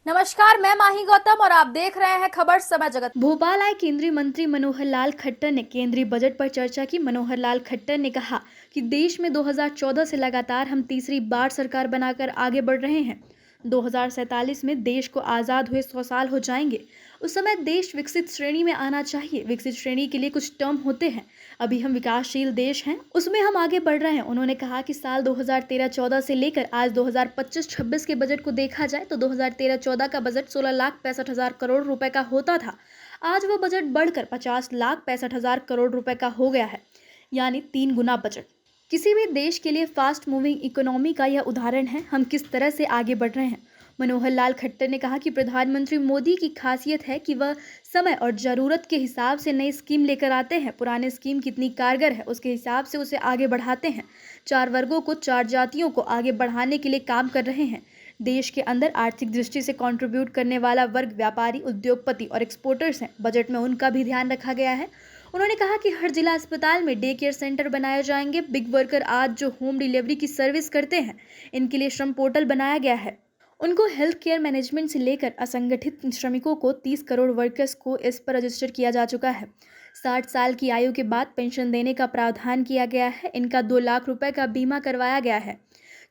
नमस्कार, मैं माही गौतम और आप देख रहे हैं खबर समय जगत। भोपाल आए केंद्रीय मंत्री मनोहर लाल खट्टर ने केंद्रीय बजट पर चर्चा की। मनोहर लाल खट्टर ने कहा कि देश में 2014 से लगातार हम तीसरी बार सरकार बनाकर आगे बढ़ रहे हैं। 2047 में देश को आज़ाद हुए 100 साल हो जाएंगे। उस समय देश विकसित श्रेणी में आना चाहिए। विकसित श्रेणी के लिए कुछ टर्म होते हैं। अभी हम विकासशील देश हैं, उसमें हम आगे बढ़ रहे हैं। उन्होंने कहा कि साल 2013-14 से लेकर आज 2025-26 के बजट को देखा जाए तो 2013-14 का बजट 16,65,000 करोड़ रुपए का होता था। आज वह बजट बढ़कर 50,65,000 करोड़ रुपए का हो गया है, यानी 3 गुना बजट। किसी भी देश के लिए फास्ट मूविंग इकोनॉमी का यह उदाहरण है हम किस तरह से आगे बढ़ रहे हैं। मनोहर लाल खट्टर ने कहा कि प्रधानमंत्री मोदी की खासियत है कि वह समय और ज़रूरत के हिसाब से नई स्कीम लेकर आते हैं। पुराने स्कीम कितनी कारगर है उसके हिसाब से उसे आगे बढ़ाते हैं। 4 वर्गों को, 4 जातियों को आगे बढ़ाने के लिए काम कर रहे हैं। देश के अंदर आर्थिक दृष्टि से कंट्रीब्यूट करने वाला वर्ग व्यापारी, उद्योगपति और एक्सपोर्टर्स हैं। बजट में उनका भी ध्यान रखा गया है। उन्होंने कहा कि हर जिला अस्पताल में डे केयर सेंटर बनाए जाएंगे। बिग वर्कर आज जो होम डिलीवरी की सर्विस करते हैं, इनके लिए श्रम पोर्टल बनाया गया है। उनको हेल्थ केयर मैनेजमेंट से लेकर असंगठित श्रमिकों को 30 करोड़ वर्कर्स को इस पर रजिस्टर किया जा चुका है। 60 साल की आयु के बाद पेंशन देने का प्रावधान किया गया है। इनका 2 लाख रुपए का बीमा करवाया गया है।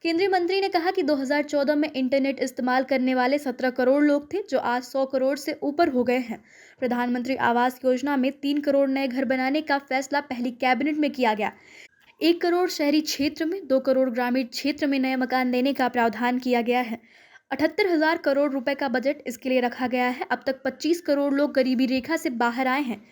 केंद्रीय मंत्री ने कहा कि 2014 में इंटरनेट इस्तेमाल करने वाले 17 करोड़ लोग थे, जो आज 100 करोड़ से ऊपर हो गए हैं। प्रधानमंत्री आवास योजना में 3 करोड़ नए घर बनाने का फैसला पहली कैबिनेट में किया गया। 1 करोड़ शहरी क्षेत्र में, 2 करोड़ ग्रामीण क्षेत्र में नए मकान देने का प्रावधान किया गया है। 78,000 करोड़ रुपए का बजट इसके लिए रखा गया है। अब तक 25 करोड़ लोग गरीबी रेखा से बाहर आए हैं।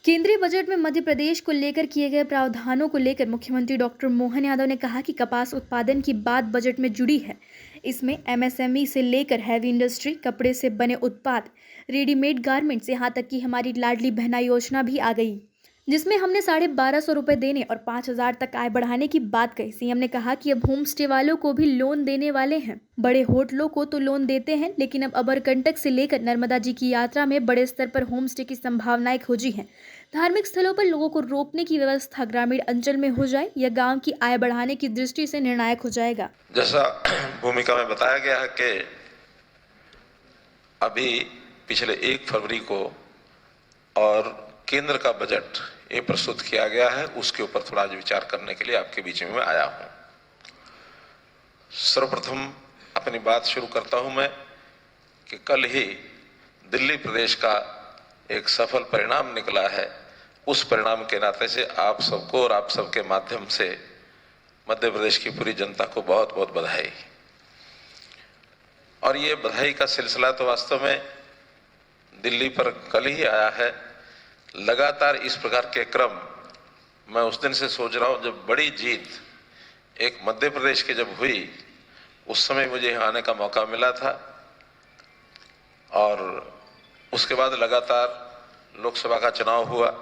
केंद्रीय बजट में मध्य प्रदेश को लेकर किए गए प्रावधानों को लेकर मुख्यमंत्री डॉक्टर मोहन यादव ने कहा कि कपास उत्पादन की बात बजट में जुड़ी है। इसमें एमएसएमई से लेकर हैवी इंडस्ट्री, कपड़े से बने उत्पाद, रेडीमेड गारमेंट्स, यहाँ तक कि हमारी लाडली बहना योजना भी आ गई, जिसमें हमने 1,250 रुपये देने और 5,000 तक आय बढ़ाने की बात कही। सीएम ने कहा कि अब होम स्टे वालों को भी लोन देने वाले हैं। बड़े होटलों को तो लोन देते हैं, लेकिन अब अमरकंटक से लेकर नर्मदा जी की यात्रा में बड़े स्तर पर होम स्टे की संभावनाएं खोजी हैं। धार्मिक स्थलों पर लोगों को रोकने की व्यवस्था ग्रामीण अंचल में हो जाए, यह गांव की आय बढ़ाने की दृष्टि से निर्णायक हो जाएगा। जैसा भूमिका में बताया गया है कि अभी पिछले 1 फरवरी को और केंद्र का बजट ये प्रस्तुत किया गया है, उसके ऊपर थोड़ा आज विचार करने के लिए आपके बीच में मैं आया हूं। सर्वप्रथम अपनी बात शुरू करता हूं मैं कि कल ही दिल्ली प्रदेश का एक सफल परिणाम निकला है। उस परिणाम के नाते से आप सबको और आप सबके माध्यम से मध्य प्रदेश की पूरी जनता को बहुत बहुत बधाई। और ये बधाई का सिलसिला तो वास्तव में दिल्ली पर कल ही आया है। लगातार इस प्रकार के क्रम मैं उस दिन से सोच रहा हूं जब बड़ी जीत एक मध्य प्रदेश की जब हुई, उस समय मुझे यहाँ आने का मौका मिला था। और उसके बाद लगातार लोकसभा का चुनाव हुआ,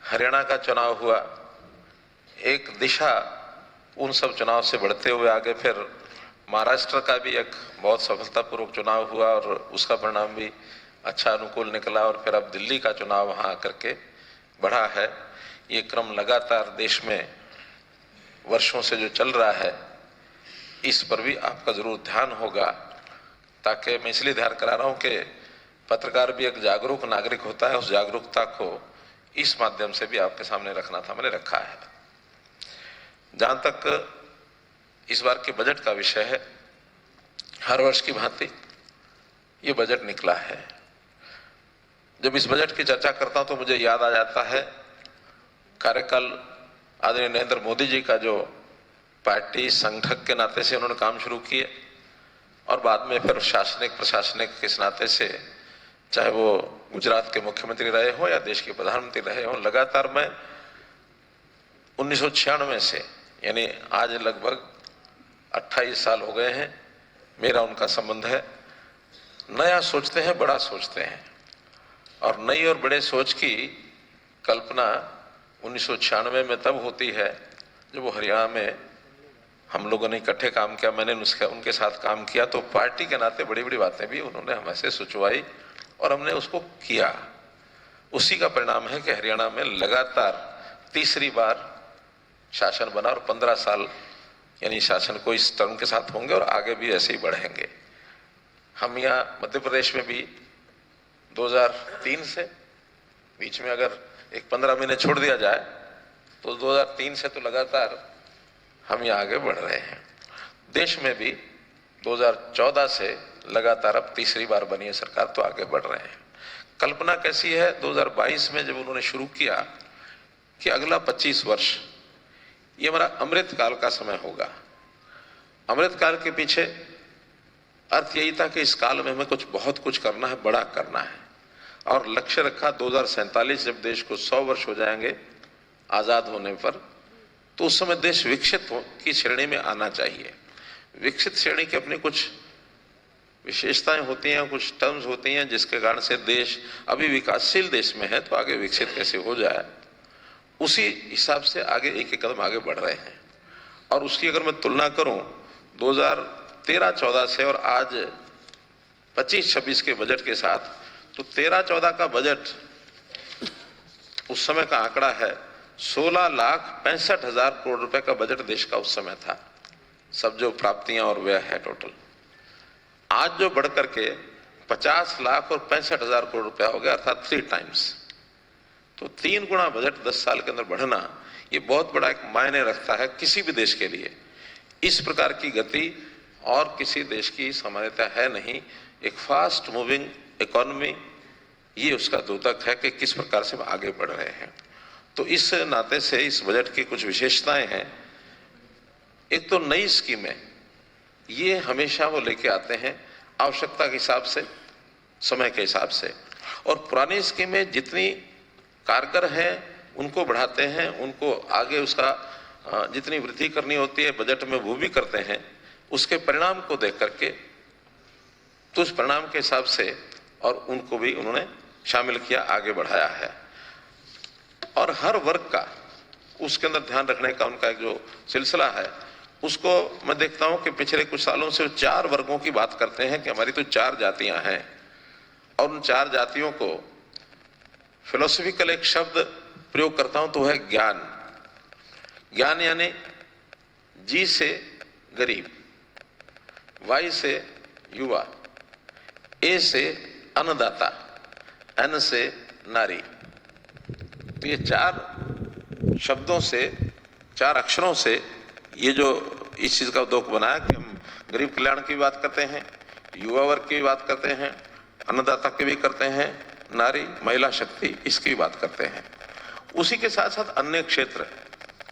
हरियाणा का चुनाव हुआ, एक दिशा उन सब चुनाव से बढ़ते हुए आगे फिर महाराष्ट्र का भी एक बहुत सफलतापूर्वक चुनाव हुआ और उसका परिणाम भी अच्छा अनुकूल निकला, और फिर अब दिल्ली का चुनाव वहाँ आकर के बढ़ा है। ये क्रम लगातार देश में वर्षों से जो चल रहा है, इस पर भी आपका जरूर ध्यान होगा। ताकि मैं इसलिए ध्यान करा रहा हूँ कि पत्रकार भी एक जागरूक नागरिक होता है, उस जागरूकता को इस माध्यम से भी आपके सामने रखना था, मैंने रखा है। जहाँ तक इस बार के बजट का विषय है, हर वर्ष की भांति ये बजट निकला है। जब इस बजट की चर्चा करता हूं तो मुझे याद आ जाता है कार्यकाल आदरणीय नरेंद्र मोदी जी का, जो पार्टी संगठक के नाते से उन्होंने काम शुरू किए और बाद में फिर शासनिक प्रशासनिक के नाते से, चाहे वो गुजरात के मुख्यमंत्री रहे हो या देश के प्रधानमंत्री रहे हो, लगातार मैं 1996 से, यानी आज लगभग 28 साल हो गए हैं, मेरा उनका संबंध है। नया सोचते हैं, बड़ा सोचते हैं, और नई और बड़े सोच की कल्पना 1996 में तब होती है जब वो हरियाणा में हम लोगों ने इकट्ठे काम किया। मैंने उनके साथ काम किया तो पार्टी के नाते बड़ी बड़ी बातें भी उन्होंने हमसे सोचवाई और हमने उसको किया। उसी का परिणाम है कि हरियाणा में लगातार तीसरी बार शासन बना और 15 साल यानी शासन को इस टर्म के साथ होंगे और आगे भी ऐसे ही बढ़ेंगे। हम यहाँ मध्य प्रदेश में भी 2003 से, बीच में अगर एक 15 महीने छोड़ दिया जाए तो 2003 से तो लगातार हम यहाँ आगे बढ़ रहे हैं। देश में भी 2014 से लगातार अब तीसरी बार बनी है सरकार, तो आगे बढ़ रहे हैं। कल्पना कैसी है 2022 में जब उन्होंने शुरू किया कि अगला 25 वर्ष ये हमारा अमृत काल का समय होगा। अमृत काल के पीछे अर्थ यही था कि इस काल में हमें बहुत कुछ करना है, बड़ा करना है, और लक्ष्य रखा 2047 जब देश को 100 वर्ष हो जाएंगे आजाद होने पर, तो उस समय देश विकसित की श्रेणी में आना चाहिए। विकसित श्रेणी की अपनी कुछ विशेषताएं होती हैं, कुछ टर्म्स होती हैं, जिसके कारण से देश अभी विकासशील देश में है तो आगे विकसित कैसे हो जाए, उसी हिसाब से आगे एक एक कदम आगे बढ़ रहे हैं। और उसकी अगर मैं तुलना करूं 2013-14 से और आज 25-26 के बजट के साथ, तो 13-14 का बजट उस समय का आंकड़ा है 16,65,000 करोड़ रुपए का बजट देश का उस समय था, सब जो प्राप्तियां और व्यय है टोटल। आज जो बढ़ करके 50 लाख और 65,000 करोड़ रुपया हो गया, अर्थात 3 टाइम्स। तो 3 गुना बजट 10 साल के अंदर बढ़ना, ये बहुत बड़ा एक मायने रखता है किसी भी देश के लिए। इस प्रकार की गति और किसी देश की सामान्यता है नहीं। एक फास्ट मूविंग इकोनॉमी, ये उसका द्योतक है कि किस प्रकार से हम आगे बढ़ रहे हैं। तो इस नाते से इस बजट की कुछ विशेषताएं हैं। एक तो नई स्कीमें, ये हमेशा वो लेके आते हैं आवश्यकता के हिसाब से, समय के हिसाब से, और पुरानी स्कीमें जितनी कारगर हैं उनको बढ़ाते हैं, उनको आगे उसका जितनी वृद्धि करनी होती है बजट में वो भी करते हैं। उसके परिणाम को देख करके तो उस परिणाम के हिसाब से और उनको भी उन्होंने शामिल किया, आगे बढ़ाया है। और हर वर्ग का उसके अंदर ध्यान रखने का उनका एक जो सिलसिला है, उसको मैं देखता हूं कि पिछले कुछ सालों से 4 वर्गों की बात करते हैं कि हमारी तो 4 जातियां हैं, और उन 4 जातियों को फिलोसफिकल एक शब्द प्रयोग करता हूं तो है ज्ञान। ज्ञान यानी जी से गरीब, वाई से युवा, ए से अन्नदाता, एन से नारी। तो ये 4 शब्दों से, 4 अक्षरों से ये जो इस चीज का उद्योग बना है कि हम गरीब कल्याण की बात करते हैं, युवा वर्ग की बात करते हैं, अन्नदाता की भी करते हैं, नारी महिला शक्ति इसकी भी बात करते हैं। उसी के साथ साथ अन्य क्षेत्र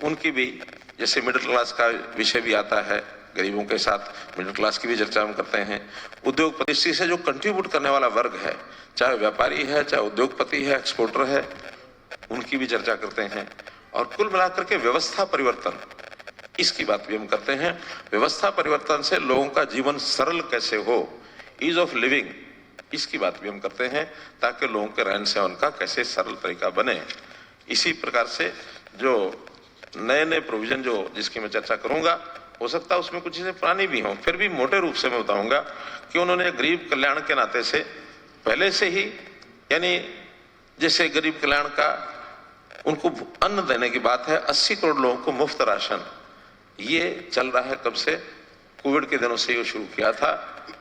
उनकी भी, जैसे मिडिल क्लास का विषय भी आता है, गरीबों के साथ मिडिल क्लास की भी चर्चा हम करते हैं। उद्योगपति से जो कंट्रीब्यूट करने वाला वर्ग है, चाहे व्यापारी है, चाहे उद्योगपति है, एक्सपोर्टर है, उनकी भी चर्चा करते हैं। और कुल मिलाकर के व्यवस्था परिवर्तन, इसकी बात भी हम करते हैं। व्यवस्था परिवर्तन से लोगों का जीवन सरल कैसे हो, ईज ऑफ लिविंग, इसकी बात भी हम करते हैं, ताकि लोगों के रहन सहन का कैसे सरल तरीका बने। इसी प्रकार से जो नए नए प्रोविजन जो जिसकी मैं चर्चा करूंगा, हो सकता है उसमें कुछ चीजें पुरानी भी हों, फिर भी मोटे रूप से मैं बताऊंगा कि उन्होंने गरीब कल्याण के नाते से पहले से ही, यानी जैसे गरीब कल्याण का उनको अन्न देने की बात है, 80 करोड़ लोगों को मुफ्त राशन, ये चल रहा है कब से, कोविड के दिनों से ये शुरू किया था,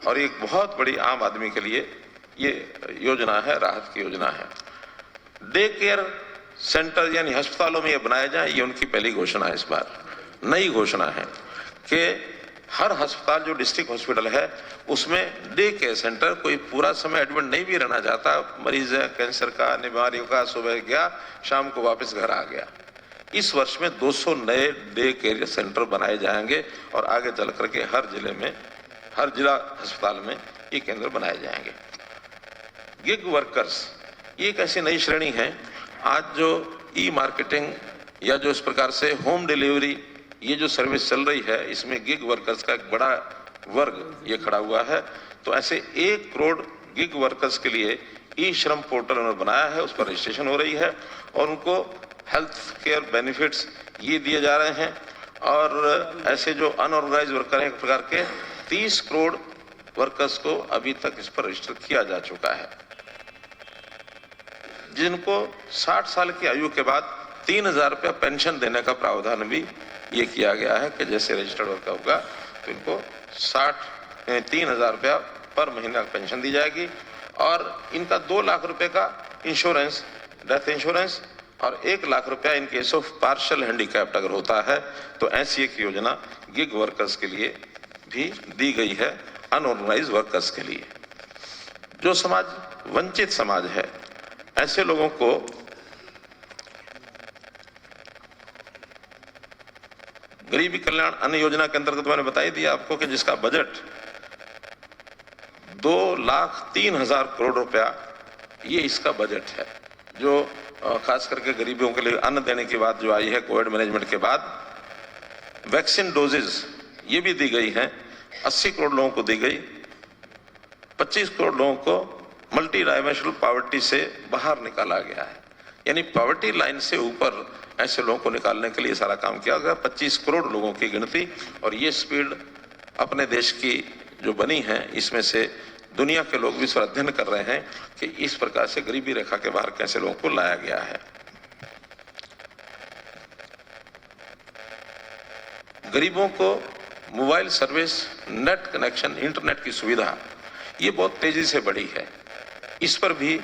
और एक बहुत बड़ी आम आदमी के लिए ये योजना है, राहत की योजना है। डे केयर सेंटर यानी अस्पतालों में ये बनाए जाए, ये उनकी पहली घोषणा है। इस बार नई घोषणा है कि हर अस्पताल जो डिस्ट्रिक्ट हॉस्पिटल है उसमें डे केयर सेंटर, कोई पूरा समय एडमिट नहीं भी रहना चाहता, मरीज है कैंसर का, बीमारियों का, सुबह गया शाम को वापस घर आ गया। इस वर्ष में 200 नए डे केयर सेंटर बनाए जाएंगे, और आगे चल करके हर जिले में, हर जिला अस्पताल में ये केंद्र बनाए जाएंगे। गिग वर्कर्स, ये एक ऐसी नई श्रेणी है। आज जो ई मार्केटिंग या जो इस प्रकार से होम डिलीवरी, ये जो सर्विस चल रही है, इसमें गिग वर्कर्स का एक बड़ा वर्ग ये खड़ा हुआ है। तो ऐसे 1 करोड़ गिग वर्कर्स के लिए ई श्रम पोर्टल उन्होंने बनाया है, उस पर रजिस्ट्रेशन हो रही है, और उनको हेल्थ केयर बेनिफिट्स ये दिए जा रहे हैं। और ऐसे जो अनऑर्गेनाइज वर्कर हैं, एक प्रकार के 30 करोड़ वर्कर्स को अभी तक इस पर रजिस्टर किया जा चुका है, जिनको 60 साल की आयु के बाद 3,000 रुपया पेंशन देने का प्रावधान भी ये किया गया है कि जैसे रजिस्टर्ड वर्कर होगा तो इनको 3,000 रुपया पर महीना पेंशन दी जाएगी और इनका 2 लाख रुपए का इंश्योरेंस, डेथ इंश्योरेंस और 1 लाख रुपया in case of partial handicapped अगर होता है तो ऐसी एक योजना गिग वर्कर्स के लिए भी दी गई है, अनऑर्गेनाइज्ड वर्कर्स के लिए। जो समाज वंचित समाज है, ऐसे लोगों को गरीबी कल्याण अन्न योजना के अंतर्गत मैंने बता ही दिया आपको कि जिसका बजट 2,03,000 करोड़ रुपया ये इसका बजट है, जो खास करके गरीबों के लिए अन्न देने की बात जो आई है कोविड मैनेजमेंट के बाद। वैक्सीन डोजेज ये भी दी गई हैं, 80 करोड़ लोगों को दी गई, 25 करोड़ लोगों को मल्टी डायमेंशनल पॉवर्टी से बाहर निकाला गया है, यानी पॉवर्टी लाइन से ऊपर ऐसे लोगों को निकालने के लिए सारा काम किया गया। 25 करोड़ लोगों की गिनती, और ये स्पीड अपने देश की जो बनी है इसमें से दुनिया के लोग भी इस पर अध्ययन कर रहे हैं कि इस प्रकार से गरीबी रेखा के बाहर कैसे लोगों को लाया गया है। गरीबों को mobile service, net connection, internet की सुविधा ये बहुत तेजी से बढ़ी है। इस पर भी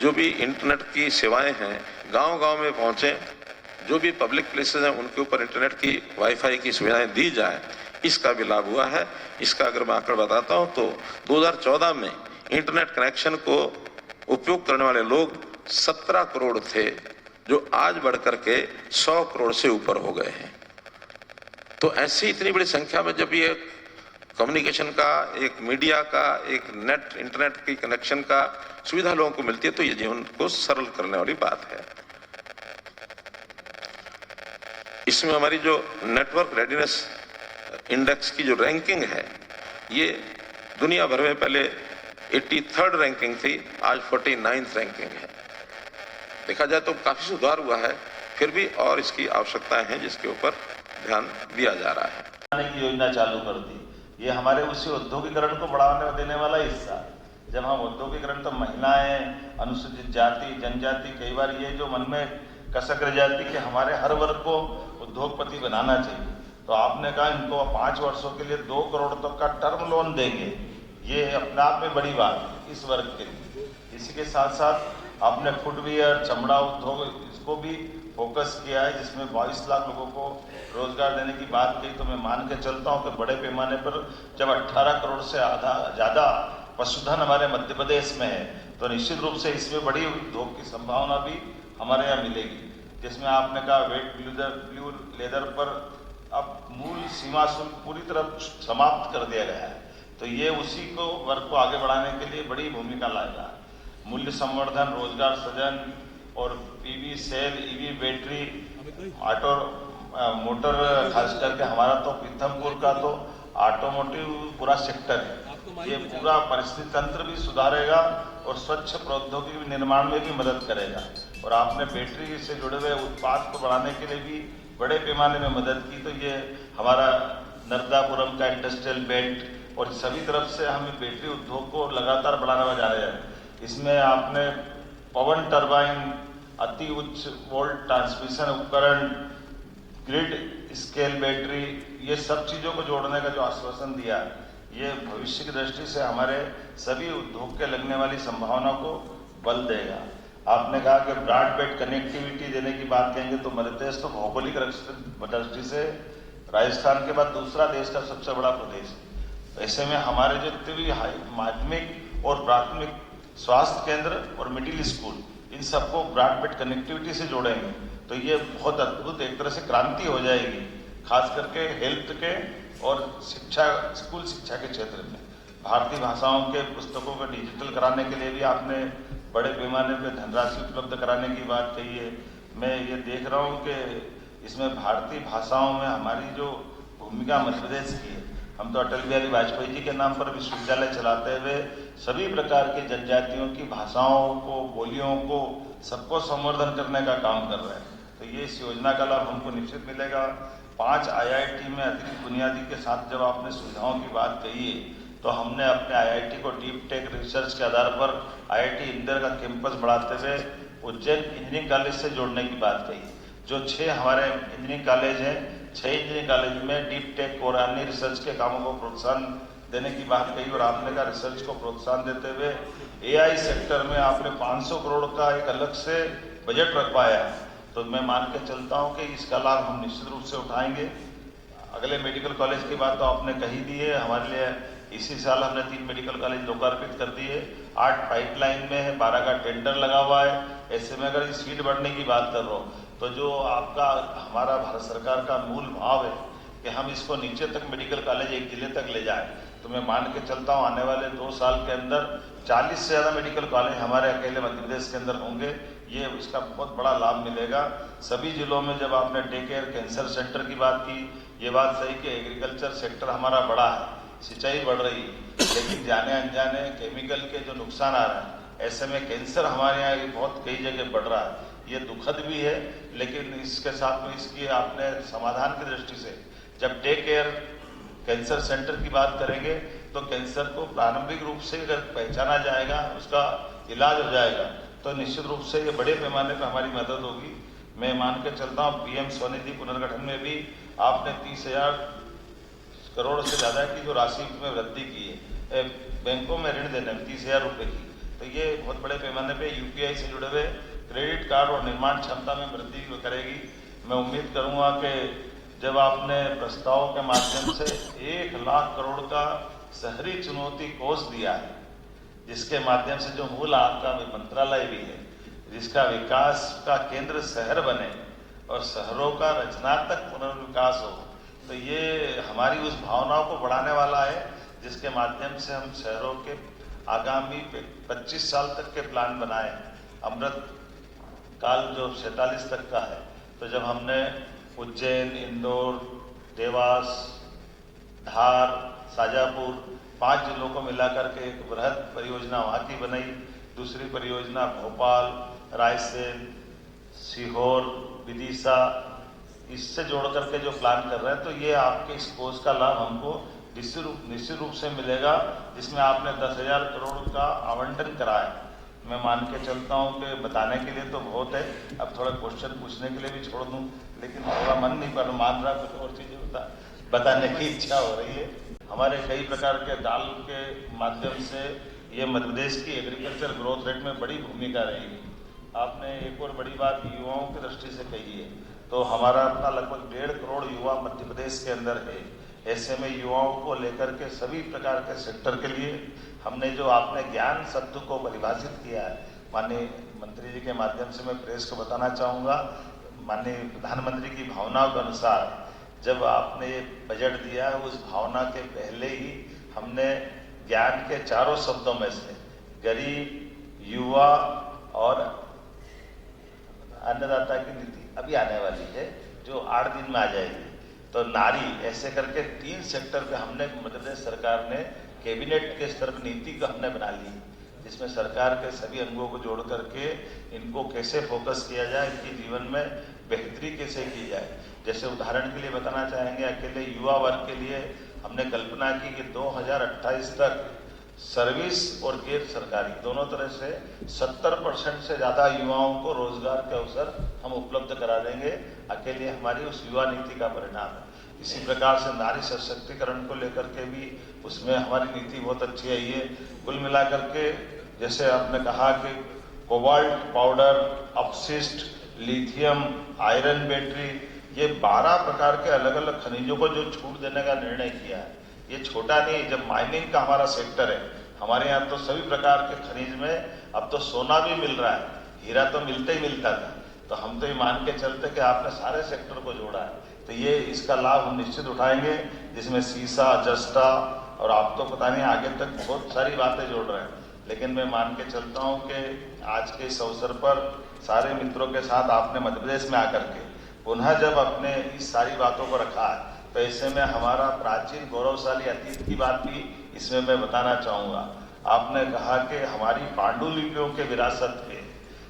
जो भी इंटरनेट की सेवाएं हैं गांव-गांव में पहुंचे, जो भी पब्लिक प्लेसेस हैं उनके ऊपर इंटरनेट की वाईफाई की सुविधाएं दी जाए, इसका भी लाभ हुआ है। इसका अगर मैं आंकड़ा बताता हूं तो 2014 में इंटरनेट कनेक्शन को उपयोग करने वाले लोग 17 करोड़ थे, जो आज बढ़कर के 100 करोड़ से ऊपर हो गए हैं। तो ऐसी इतनी बड़ी संख्या में जब ये कम्युनिकेशन का, एक मीडिया का, एक नेट इंटरनेट की कनेक्शन का सुविधा लोगों को मिलती है तो ये जीवन को सरल करने वाली बात है। इसमें हमारी जो नेटवर्क रेडीनेस इंडेक्स की जो रैंकिंग है ये दुनिया भर में पहले 83rd रैंकिंग थी, आज 49th रैंकिंग है। देखा जाए तो काफी सुधार हुआ है, फिर भी और इसकी आवश्यकताएं हैं जिसके ऊपर ध्यान दिया जा रहा है। की योजना चालू कर दी, ये हमारे उसी औद्योगिकरण को बढ़ावा देने वाला हिस्सा। जब हम औद्योगिकरण तो महिलाएं, अनुसूचित जाति, जनजाति, कई बार ये जो मन में कसक रह जाती कि हमारे हर वर्ग को उद्योगपति बनाना चाहिए, तो आपने कहा इनको 5 वर्षों के लिए 2 करोड़ तक का टर्म लोन देंगे। ये अपने आप में बड़ी बात है इस वर्ग के लिए। इसी के साथ साथ आपने फुटवियर, चमड़ा उद्योग, इसको भी फोकस किया है, जिसमें 22 लाख लोगों को रोजगार देने की बात कही। तो मैं मान के चलता हूँ कि बड़े पैमाने पर जब 18 करोड़ से ज़्यादा पशुधन हमारे मध्य प्रदेश में है, तो निश्चित रूप से इसमें बड़ी उद्योग की संभावना भी हमारे यहाँ मिलेगी। जिसमें आपने कहा वेट ब्लू लेदर पर अब मूल सीमा शुल्क पूरी तरह समाप्त कर दिया गया है, तो ये उसी को वर्ग को आगे बढ़ाने के लिए बड़ी भूमिका लाएगा। मूल्य संवर्धन, रोजगार सृजन और PV cell, EV battery, auto motor, खास करके हमारा तो पीथमपुर का तो ऑटोमोटिव पूरा सेक्टर है, ये पूरा परिस्थिति तंत्र भी सुधारेगा और स्वच्छ प्रौद्योगिकी निर्माण में भी मदद करेगा। और आपने बैटरी से जुड़े हुए उत्पाद को बढ़ाने के लिए भी बड़े पैमाने में मदद की, तो ये हमारा नर्मदापुरम का इंडस्ट्रियल बेल्ट और सभी तरफ से हम बैटरी उद्योग को लगातार बढ़ाने जा रहे हैं। इसमें आपने पवन टरबाइन, अति उच्च वोल्ट ट्रांसमिशन उपकरण, ग्रिड स्केल बैटरी, ये सब चीज़ों को जोड़ने का जो आश्वासन दिया, ये भविष्य की दृष्टि से हमारे सभी उद्योग के लगने वाली संभावना को बल देगा। आपने कहा कि ब्रॉडबैंड कनेक्टिविटी देने की बात कहेंगे तो मध्य प्रदेश तो भौगोलिक दृष्टि से राजस्थान के बाद दूसरा देश का सबसे बड़ा प्रदेश है। ऐसे में हमारे जितने भी माध्यमिक और प्राथमिक स्वास्थ्य केंद्र और मिडिल स्कूल, इन सबको ब्रॉडबैंड कनेक्टिविटी से जोड़ेंगे तो ये बहुत अद्भुत एक तरह से क्रांति हो जाएगी, खास करके हेल्थ के और शिक्षा, स्कूल शिक्षा के क्षेत्र में। भारतीय भाषाओं के पुस्तकों को डिजिटल कराने के लिए भी आपने बड़े पैमाने पर धनराशि उपलब्ध कराने की बात कही है। मैं ये देख रहा हूँ कि इसमें भारतीय भाषाओं में हमारी जो भूमिका मध्य प्रदेश की है, हम तो अटल बिहारी वाजपेयी जी के नाम पर विश्वविद्यालय चलाते हुए सभी प्रकार के जनजातियों की भाषाओं को, बोलियों को, सबको संवर्धन करने का काम कर रहे हैं। तो ये इस योजना का लाभ हमको निश्चित मिलेगा। 5 IIT में अतिरिक्त बुनियादी के साथ जब आपने सुविधाओं की बात कही है, तो हमने अपने IIT को डीप टेक रिसर्च के आधार पर IIT इंदौर का कैंपस बढ़ाते हुए उज्जैन इंजीनियरिंग कॉलेज से जोड़ने की बात कही। जो 6 हमारे इंजीनियरिंग कॉलेज हैं, 6 इंजीनियरिंग कॉलेज में डीप टेक और अन्य रिसर्च के कामों को प्रोत्साहन देने की बात कही और आपने कहा रिसर्च को प्रोत्साहन देते हुए एआई सेक्टर में आपने 500 करोड़ का एक अलग से बजट रखवाया है। तो मैं मान के चलता हूं कि इसका लाभ हम निश्चित रूप से उठाएंगे। अगले मेडिकल कॉलेज की बात तो आपने कही दी है। हमारे लिए इसी साल हमने 3 मेडिकल कॉलेज लोकार्पित कर दिए, 8 पाइपलाइन में है, 12 का टेंडर लगा हुआ है। ऐसे में अगर स्पीड बढ़ने की बात कर रहा हूँ तो जो आपका हमारा भारत सरकार का मूल भाव है कि हम इसको नीचे तक मेडिकल कॉलेज एक जिले तक ले जाएं, तो मैं मान के चलता हूँ आने वाले 2 साल के अंदर 40 से ज़्यादा मेडिकल कॉलेज हमारे अकेले मध्य प्रदेश के अंदर होंगे। ये इसका बहुत बड़ा लाभ मिलेगा सभी जिलों में। जब आपने डे केयर कैंसर सेंटर की बात की, ये बात सही कि एग्रीकल्चर सेक्टर हमारा बड़ा है, सिंचाई बढ़ रही है, लेकिन जाने अनजाने केमिकल के जो नुकसान आ रहे हैं, ऐसे में कैंसर हमारे यहाँ बहुत कई जगह बढ़ रहा है। ये दुखद भी है, लेकिन इसके साथ में इसकी आपने समाधान की दृष्टि से जब डे केयर कैंसर सेंटर की बात करेंगे तो कैंसर को प्रारंभिक रूप से अगर पहचाना जाएगा, उसका इलाज हो जाएगा, तो निश्चित रूप से ये बड़े पैमाने पर हमारी मदद होगी। मैं मान के चलता हूँ पीएम स्वनिधि पुनर्गठन में भी आपने 30,000 करोड़ से ज़्यादा की जो राशि में वृद्धि की है बैंकों में ऋण देने में 30,000 रुपये की, तो ये बहुत बड़े पैमाने पे यूपीआई से जुड़े हुए क्रेडिट कार्ड और निर्माण क्षमता में वृद्धि करेगी। मैं उम्मीद करूँगा कि जब आपने प्रस्ताव के माध्यम से 1 लाख करोड़ का शहरी चुनौती कोष दिया है, जिसके माध्यम से जो मूल आपका मंत्रालय भी है, जिसका विकास का केंद्र शहर बने और शहरों का रचनात्मक पुनर्विकास हो, तो ये हमारी उस भावनाओं को बढ़ाने वाला है जिसके माध्यम से हम शहरों के आगामी 25 साल तक के प्लान बनाए। अमृत काल जो 47 तक का है, तो जब हमने उज्जैन, इंदौर, देवास, धार, शाजापुर 5 जिलों को मिलाकर के एक बृहद परियोजना वहाँ की बनाई, दूसरी परियोजना भोपाल, रायसेन, सीहोर, विदिशा, इससे जोड़ करके जो प्लान कर रहे हैं, तो ये आपके इस कोर्स का लाभ हमको निश्चित रूप से मिलेगा, जिसमें आपने 10,000 करोड़ का आवंटन करा है। मैं मान के चलता हूँ कि बताने के लिए तो बहुत है, अब थोड़ा क्वेश्चन पूछने के लिए भी छोड़ दूँ, लेकिन थोड़ा मन नहीं पर मान रहा, कुछ और चीज़ें बताने की इच्छा हो रही है। हमारे कई प्रकार के दाल के माध्यम से ये मध्य प्रदेश की एग्रीकल्चर ग्रोथ रेट में बड़ी भूमिका रहेगी। आपने एक और बड़ी बात युवाओं की दृष्टि से कही है, तो हमारा अपना लगभग 1.5 करोड़ युवा मध्य प्रदेश के अंदर है। ऐसे में युवाओं को लेकर के सभी प्रकार के सेक्टर के लिए हमने जो आपने ज्ञान शब्द को परिभाषित किया है, माननीय मंत्री जी के माध्यम से मैं प्रेस को बताना चाहूँगा, माननीय प्रधानमंत्री की भावनाओं के अनुसार जब आपने ये बजट दिया है, उस भावना के पहले ही हमने ज्ञान के 4 शब्दों में से गरीब, युवा और अन्नदाता की नीति अभी आने वाली है, जो 8 दिन में आ जाएगी, तो नारी, ऐसे करके 3 सेक्टर पे हमने मध्य प्रदेश सरकार ने कैबिनेट के स्तर पर नीति को हमने बना ली, जिसमें सरकार के सभी अंगों को जोड़ करके इनको कैसे फोकस किया जाए, इनके जीवन में बेहतरी कैसे की जाए। जैसे उदाहरण के लिए बताना चाहेंगे, अकेले युवा वर्ग के लिए हमने कल्पना की कि 2028 तक सर्विस और गैर सरकारी दोनों तरह से 70% से ज़्यादा युवाओं को रोजगार के अवसर हम उपलब्ध करा देंगे। अकेले हमारी उस युवा नीति का परिणाम है। इसी प्रकार से नारी सशक्तिकरण को लेकर के भी उसमें हमारी नीति बहुत अच्छी आई है। कुल मिलाकर के जैसे आपने कहा कि कोबाल्ट पाउडर, अपशिष्ट, लिथियम, आयरन बैटरी, ये 12 प्रकार के अलग अलग खनिजों को जो छूट देने का निर्णय किया है, ये छोटा नहीं। जब माइनिंग का हमारा सेक्टर है, हमारे यहाँ तो सभी प्रकार के खनिज में अब तो सोना भी मिल रहा है, हीरा तो मिलता ही मिलता था, तो हम तो ये मान के चलते कि आपने सारे सेक्टर को जोड़ा है, तो ये इसका लाभ हम निश्चित उठाएंगे, जिसमें सीसा, जस्टा और आप तो पता नहीं आगे तक बहुत सारी बातें जोड़ रहे हैं। लेकिन मैं मान के चलता हूँ कि आज के इस अवसर पर सारे मित्रों के साथ आपने मध्य प्रदेश में आकर के पुनः जब अपने इस सारी बातों को रखा है, तो ऐसे में हमारा प्राचीन गौरवशाली अतीत की बात भी इसमें मैं बताना चाहूँगा। आपने कहा कि हमारी पांडुलिपियों के विरासत के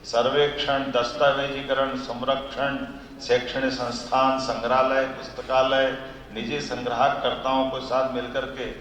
सर्वेक्षण, दस्तावेजीकरण, संरक्षण, शैक्षणिक संस्थान, संग्रहालय, पुस्तकालय, निजी संग्रहकर्ताओं के साथ मिलकर के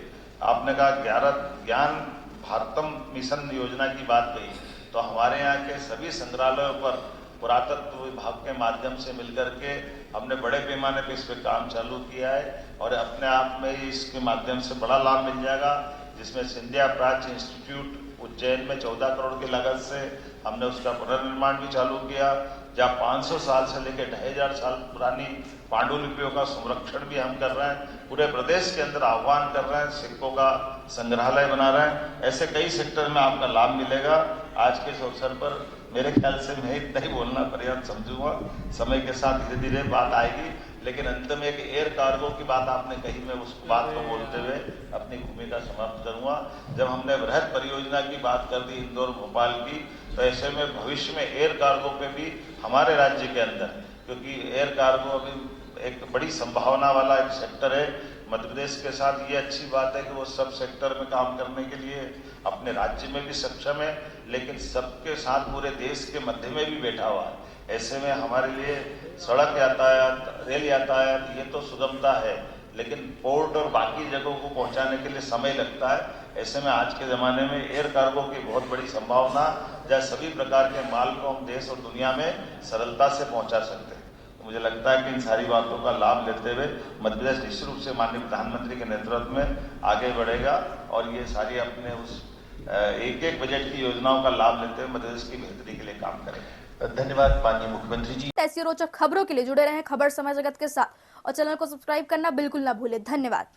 आपने कहा ज्ञान भारतम मिशन योजना की बात कही, तो हमारे यहाँ के सभी संग्रहालयों पर पुरातत्व विभाग के माध्यम से मिलकर के हमने बड़े पैमाने पर इस पर काम चालू किया है और अपने आप में ही इसके माध्यम से बड़ा लाभ मिल जाएगा, जिसमें सिंधिया प्राच्य इंस्टीट्यूट उज्जैन में 14 करोड़ की लागत से हमने उसका पुनर्निर्माण भी चालू किया, जहाँ 500 साल से लेकर 2500 साल पुरानी पांडुलिपियों का संरक्षण भी हम कर रहे हैं। पूरे प्रदेश के अंदर आह्वान कर रहे हैं, सिक्कों का संग्रहालय बना रहे हैं। ऐसे कई सेक्टर में आपका लाभ मिलेगा। आज के इस अवसर पर मेरे ख्याल से मैं इतना ही बोलना पर्याप्त समझूंगा, समय के साथ धीरे धीरे बात आएगी। लेकिन अंत में एक एयर कार्गो की बात आपने कही, मैं उस बात को बोलते हुए अपनी भूमिका समाप्त करूंगा। जब हमने बृहद परियोजना की बात कर दी इंदौर भोपाल की, तो ऐसे में भविष्य में एयर कार्गो पे भी हमारे राज्य के अंदर, क्योंकि एयर कार्गो अभी एक बड़ी संभावना वाला एक सेक्टर है मध्य प्रदेश के साथ, ये अच्छी बात है कि वो सब सेक्टर में काम करने के लिए अपने राज्य में भी सक्षम है, लेकिन सबके साथ पूरे देश के मध्य में भी बैठा हुआ है। ऐसे में हमारे लिए सड़क यातायात, रेल यातायात, ये तो सुगमता है, लेकिन पोर्ट और बाकी जगहों को पहुंचाने के लिए समय लगता है। ऐसे में आज के ज़माने में एयर कार्गो की बहुत बड़ी संभावना, जहाँ सभी प्रकार के माल को हम देश और दुनिया में सरलता से पहुंचा सकते हैं। तो मुझे लगता है कि इन सारी बातों का लाभ लेते हुए मध्य प्रदेश निश्चित रूप से माननीय प्रधानमंत्री के नेतृत्व में आगे बढ़ेगा और ये सारी अपने उस एक एक बजट की योजनाओं का लाभ लेते हुए मध्य प्रदेश की बेहतरी के लिए काम करेंगे। धन्यवाद माननीय मुख्यमंत्री जी। ऐसी रोचक खबरों के लिए जुड़े रहें खबर समय जगत के साथ और चैनल को सब्सक्राइब करना बिल्कुल ना भूलें। धन्यवाद।